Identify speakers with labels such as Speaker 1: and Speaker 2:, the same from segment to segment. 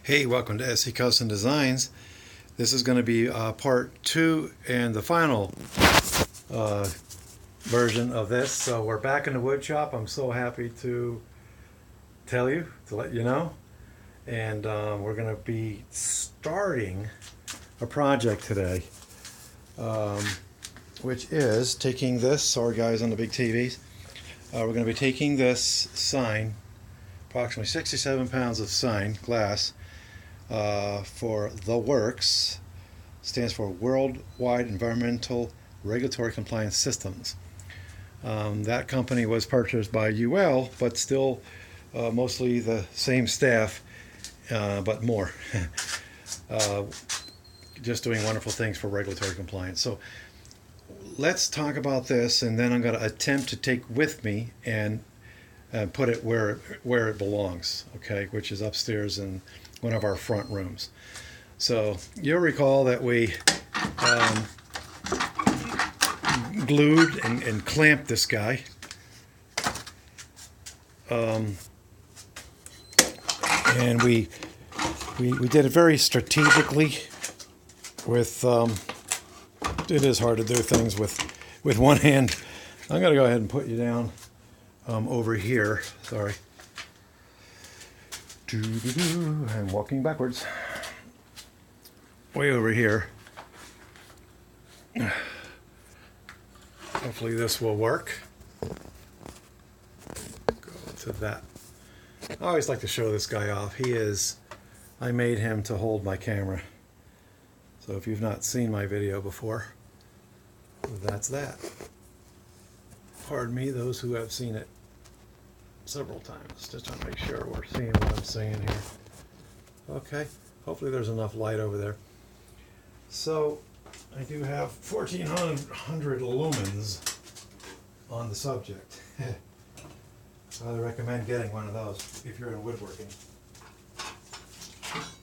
Speaker 1: Hey, welcome to SC Custom Designs. This is going to be part 2 and the final uh, version of this. So we're back in the wood shop. I'm so happy to tell you, to let you know. And we're going to be starting a project today, which is taking this, sorry guys on the big TVs, we're going to be taking this sign, approximately 67 pounds of sign, glass, for The Works, stands for Worldwide Environmental Regulatory Compliance Systems. That company was purchased by UL, but still mostly the same staff, but more. Just doing wonderful things for regulatory compliance. So let's talk about this, and then I'm going to attempt to take with me and put it where it belongs, okay, which is upstairs in one of our front rooms. So you'll recall that we glued and clamped this guy. And we did it very strategically. With it is hard to do things with one hand. I'm going to go ahead and put you down over here. Sorry. I'm walking backwards. Way over here. Hopefully this will work. Go to that. I always like to show this guy off. I made him to hold my camera. So if you've not seen my video before, that's that. Pardon me, those who have seen it several times. Just trying to make sure we're seeing what I'm saying here. Okay, hopefully there's enough light over there. So I do have 1400 lumens on the subject. So I recommend getting one of those if you're in woodworking.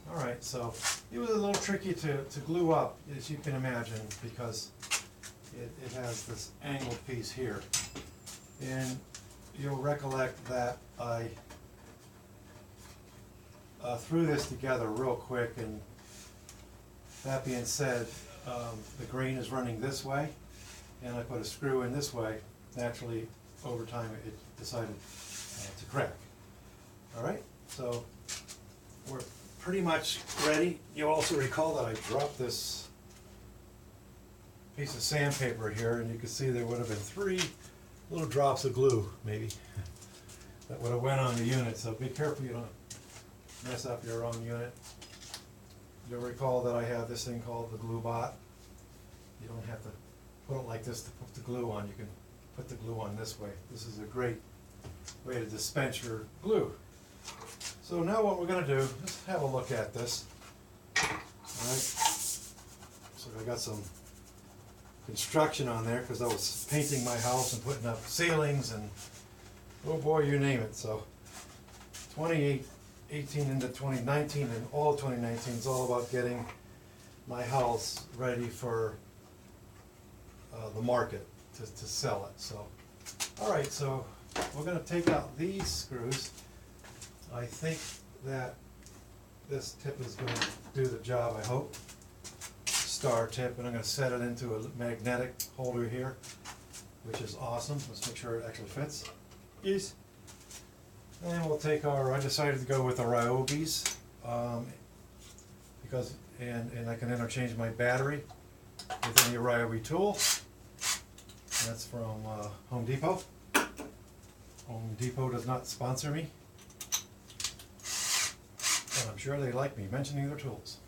Speaker 1: Alright, so it was a little tricky to glue up, as you can imagine, because it has this angled piece here. And you'll recollect that I threw this together real quick, and that being said, the grain is running this way, and I put a screw in this way. Naturally, over time it decided to crack. Alright, so we're pretty much ready. You'll also recall that I dropped this piece of sandpaper here, and you can see there would have been 3 little drops of glue, maybe, that would have went on the unit. So be careful you don't mess up your own unit. You'll recall that I have this thing called the glue bot. You don't have to put it like this to put the glue on. You can put the glue on this way. This is a great way to dispense your glue. So now what we're going to do, let's have a look at this. Alright, so I got some construction on there because I was painting my house and putting up ceilings and oh boy, you name it. So 2018 into 2019 and all of 2019 is all about getting my house ready for the market to sell it. So alright, so we're going to take out these screws. I think that this tip is going to do the job, I hope. Star tip, and I'm going to set it into a magnetic holder here, which is awesome. Let's make sure it actually fits. Yes. And we'll take I decided to go with the Ryobis, because I can interchange my battery with any Ryobi tool. That's from Home Depot. Home Depot does not sponsor me, but I'm sure they like me mentioning their tools.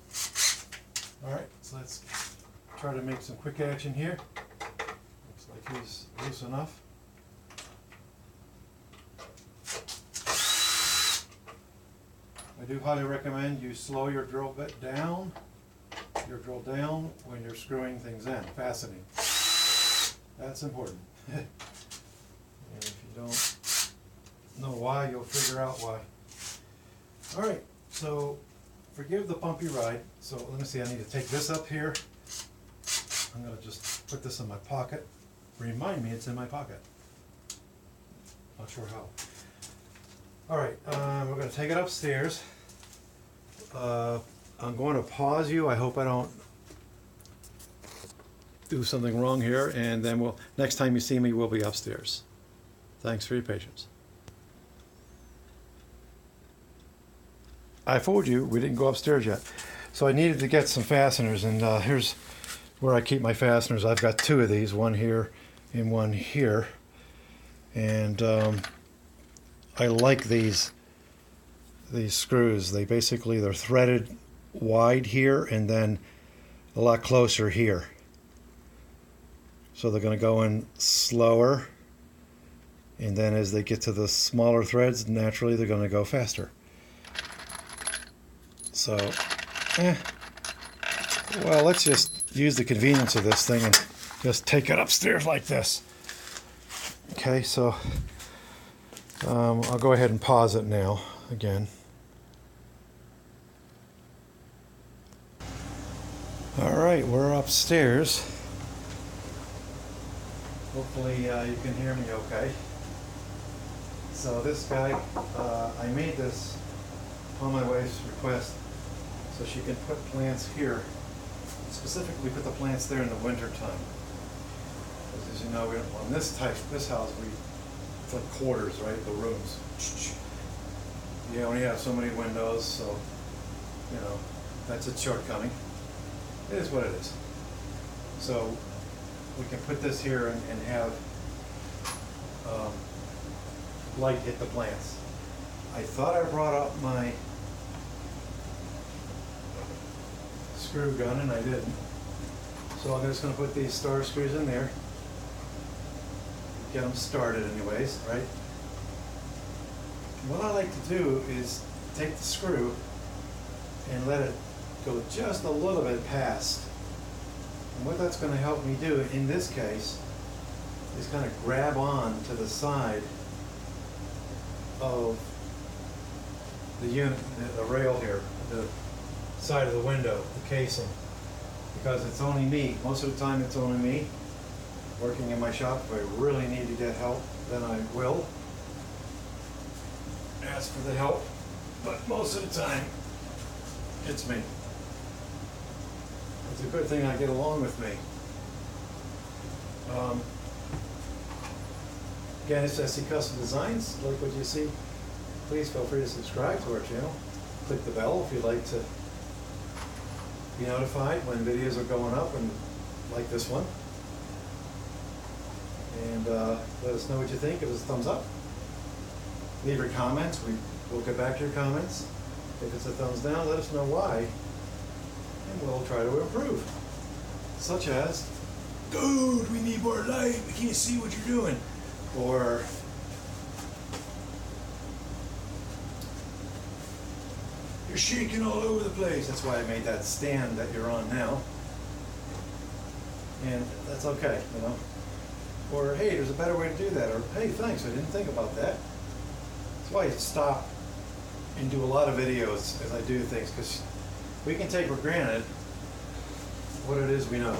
Speaker 1: Alright, so let's try to make some quick action here. Looks like he's loose enough. I do highly recommend you slow your drill bit down, when you're screwing things in, fastening. That's important. And if you don't know why, you'll figure out why. Alright, so forgive the bumpy ride. So let me see, I need to take this up here. I'm going to just put this in my pocket. Remind me it's in my pocket. Not sure how. Alright, we're going to take it upstairs. I'm going to pause you. I hope I don't do something wrong here, and then next time you see me, we'll be upstairs. Thanks for your patience. I told you we didn't go upstairs yet. So I needed to get some fasteners, and here's where I keep my fasteners. I've got two of these, one here and one here. And I like these screws. They're threaded wide here and then a lot closer here. So they're going to go in slower, and then as they get to the smaller threads, naturally they're going to go faster. So, well, let's just use the convenience of this thing and just take it upstairs like this. Okay, so I'll go ahead and pause it now again. All right, we're upstairs. Hopefully you can hear me okay. So this guy, I made this upon my wife's request so she can put plants here. Specifically put the plants there in the winter time. Because as you know, on this house, it's like quarters, right? The rooms. You only have so many windows, so, you know, that's a shortcoming. It is what it is. So we can put this here and have light hit the plants. I thought I brought up my screw gun, and I didn't. So I'm just going to put these star screws in there. Get them started anyways, right? What I like to do is take the screw and let it go just a little bit past. And what that's going to help me do in this case is kind of grab on to the side of the unit, the rail here, the side of the window, the casing, because it's only me. Most of the time it's only me working in my shop. If I really need to get help, then I will ask for the help, but most of the time it's me. It's a good thing I get along with me. Again, it's SC Custom Designs. Like what you see, please feel free to subscribe to our channel. Click the bell if you'd like to be notified when videos are going up, and like this one. And let us know what you think. Give us a thumbs up. Leave your comments. We'll get back to your comments. If it's a thumbs down, let us know why, and we'll try to improve. Such as, dude, we need more light. We can't see what you're doing. Or, you're shaking all over the place. That's why I made that stand that you're on now. And that's okay, you know. Or, hey, there's a better way to do that. Or, hey, thanks, I didn't think about that. That's why I stop and do a lot of videos as I do things, because we can take for granted what it is we know.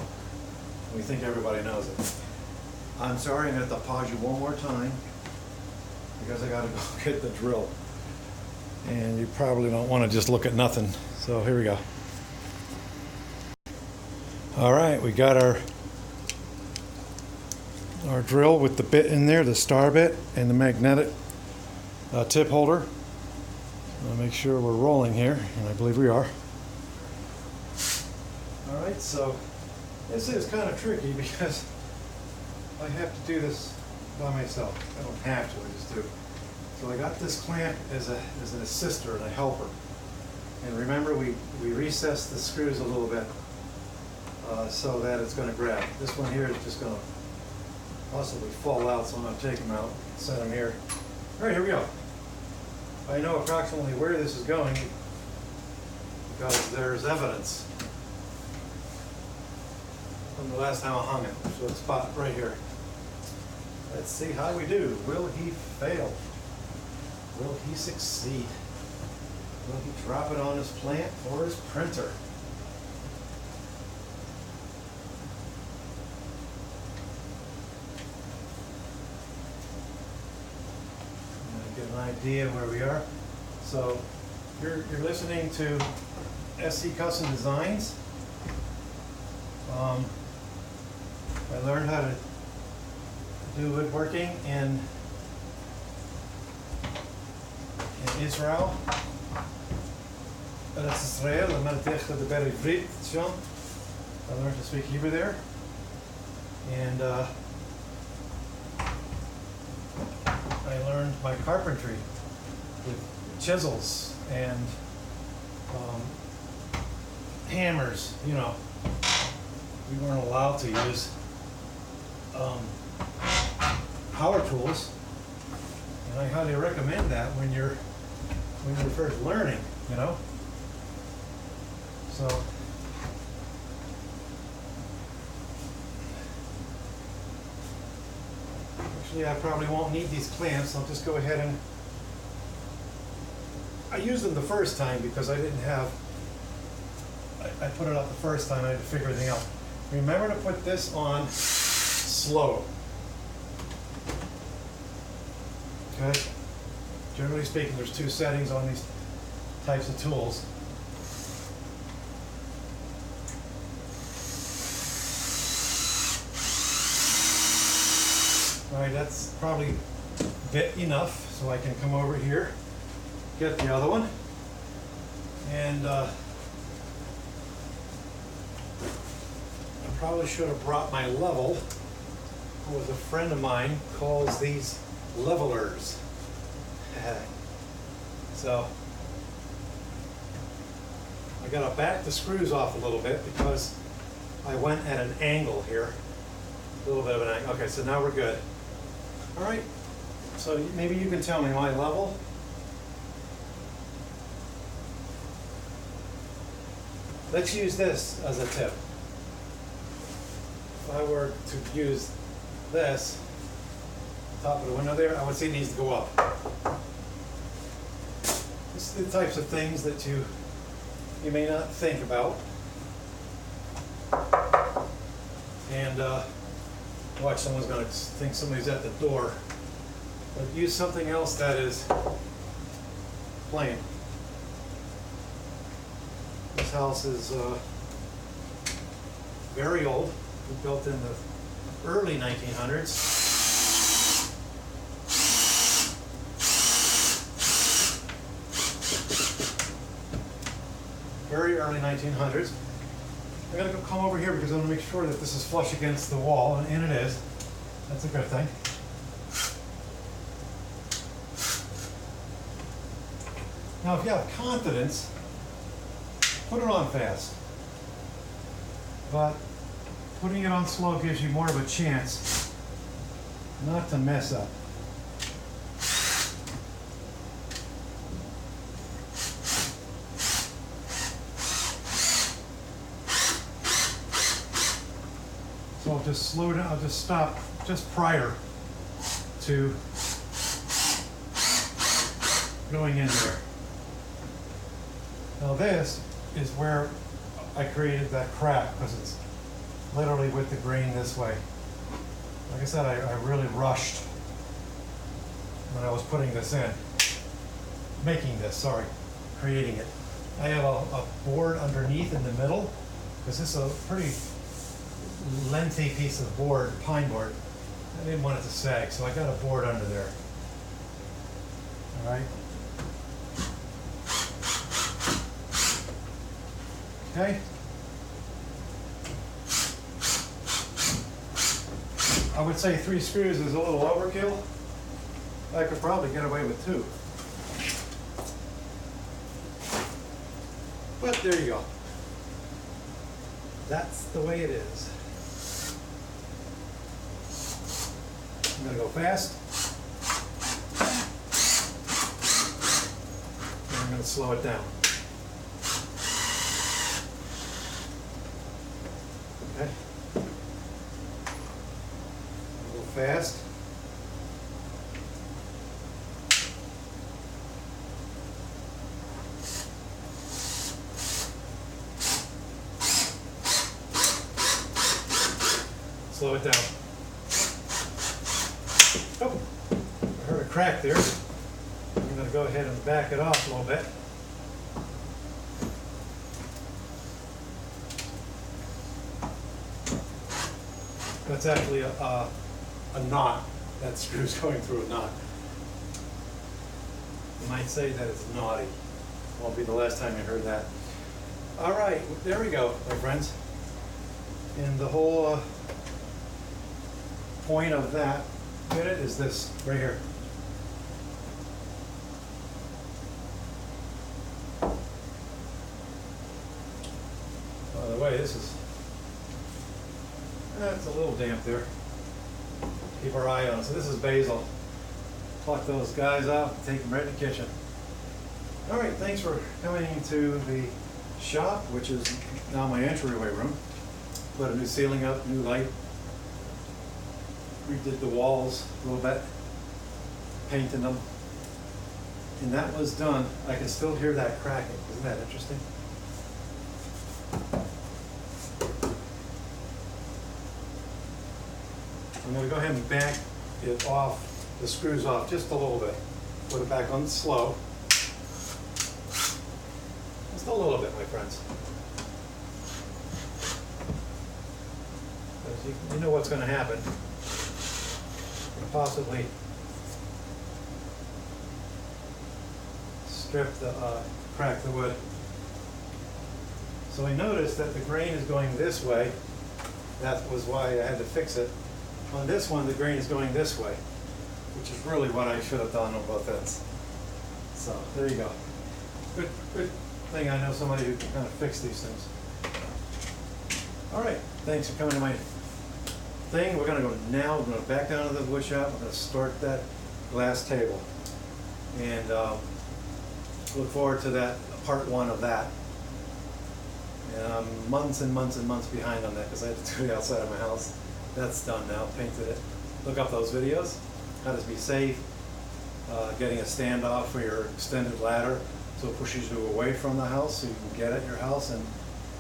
Speaker 1: We think everybody knows it. I'm sorry, I'm going to have to pause you one more time because I got to go get the drill. And you probably don't want to just look at nothing. So here we go. All right, we got our drill with the bit in there, the star bit, and the magnetic tip holder. I'll make sure we're rolling here, and I believe we are. All right, so this is kind of tricky because I have to do this by myself. I don't have to, I just do. So I got this clamp as an assister and a helper. And remember, we recessed the screws a little bit so that it's going to grab. This one here is just going to possibly fall out, so I'm going to take them out, set them here. All right, here we go. I know approximately where this is going because there's evidence from the last time I hung it. So it's spot right here. Let's see how we do. Will he fail? Will he succeed? Will he drop it on his plant or his printer? Get an idea where we are. So You're listening to SC Custom Designs. I learned how to do woodworking in Israel. Eretz Israel, de Berry Vrit, John. I learned to speak Hebrew there. And I learned my carpentry with chisels and hammers. You know, we weren't allowed to use power tools, and I highly recommend that when you're first learning. You know, so. Actually, I probably won't need these clamps. I'll just go ahead and I used them the first time because I didn't have, I put it up the first time, I had to figure everything out. Remember to put this on slow. Okay? Generally speaking, there's two settings on these types of tools. All right, that's probably a bit enough, so I can come over here, get the other one, and I probably should have brought my level. It was a friend of mine calls these levelers. So I gotta back the screws off a little bit because I went at an angle here, a little bit of an angle. Okay, so now we're good. All right, so maybe you can tell me my level. Let's use this as a tip. If I were to use this, top of the window there, I would say it needs to go up. This is the types of things that you may not think about. And watch, someone's going to think somebody's at the door. But use something else that is plain. This house is very old. It was built in the early 1900s. Very early 1900s. I'm going to come over here because I want to make sure that this is flush against the wall, and it is. That's a good thing. Now, if you have confidence, put it on fast. But putting it on slow gives you more of a chance not to mess up. So I'll just slow down, I'll just stop just prior to going in there. Now this is where I created that crack because it's literally with the grain this way. Like I said, I really rushed when I was putting this in. Creating it. I have a board underneath in the middle because this is a pretty lengthy piece of board, pine board. I didn't want it to sag, so I got a board under there. All right. Okay. I would say 3 screws is a little overkill. I could probably get away with 2. But there you go. That's the way it is. I'm going to go fast. And I'm going to slow it down. Okay. Go fast. Slow it down. Oh, I heard a crack there. I'm going to go ahead and back it off a little bit. That's actually a knot. That screw's going through a knot. You might say that it's naughty. Won't be the last time you heard that. All right, there we go, my friends. And the whole point of that bit is this right here. By the way, this is, it's a little damp there. Keep our eye on it. So this is basil. Pluck those guys out and take them right in the kitchen. All right, thanks for coming into the shop, which is now my entryway room. Put a new ceiling up, new light. Redid the walls a little bit, painted them. And that was done. I can still hear that cracking. Isn't that interesting? I'm going to go ahead and back it off, the screws off just a little bit. Put it back on slow. Just a little bit, my friends. Because you know what's going to happen. Possibly crack the wood. So I noticed that the grain is going this way. That was why I had to fix it. On this one, the grain is going this way, which is really what I should have done on both ends. So there you go. Good thing I know somebody who can kind of fix these things. All right, thanks for coming to my thing. We're going to go now. We're going to back down to the wood shop. We're going to start that glass table, and look forward to that part one of that. And I'm months and months and months behind on that because I had to do it outside of my house. That's done now. Painted it. Look up those videos. How to be safe. Getting a standoff for your extended ladder so it pushes you away from the house so you can get at your house, and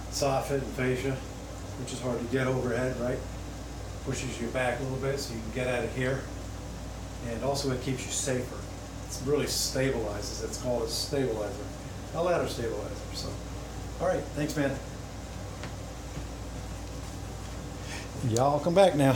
Speaker 1: soffit and fascia, which is hard to get overhead, right? Pushes you back a little bit so you can get at it here. And also it keeps you safer. It really stabilizes. It's called a stabilizer. A ladder stabilizer. So, all right. Thanks, man. Y'all come back now.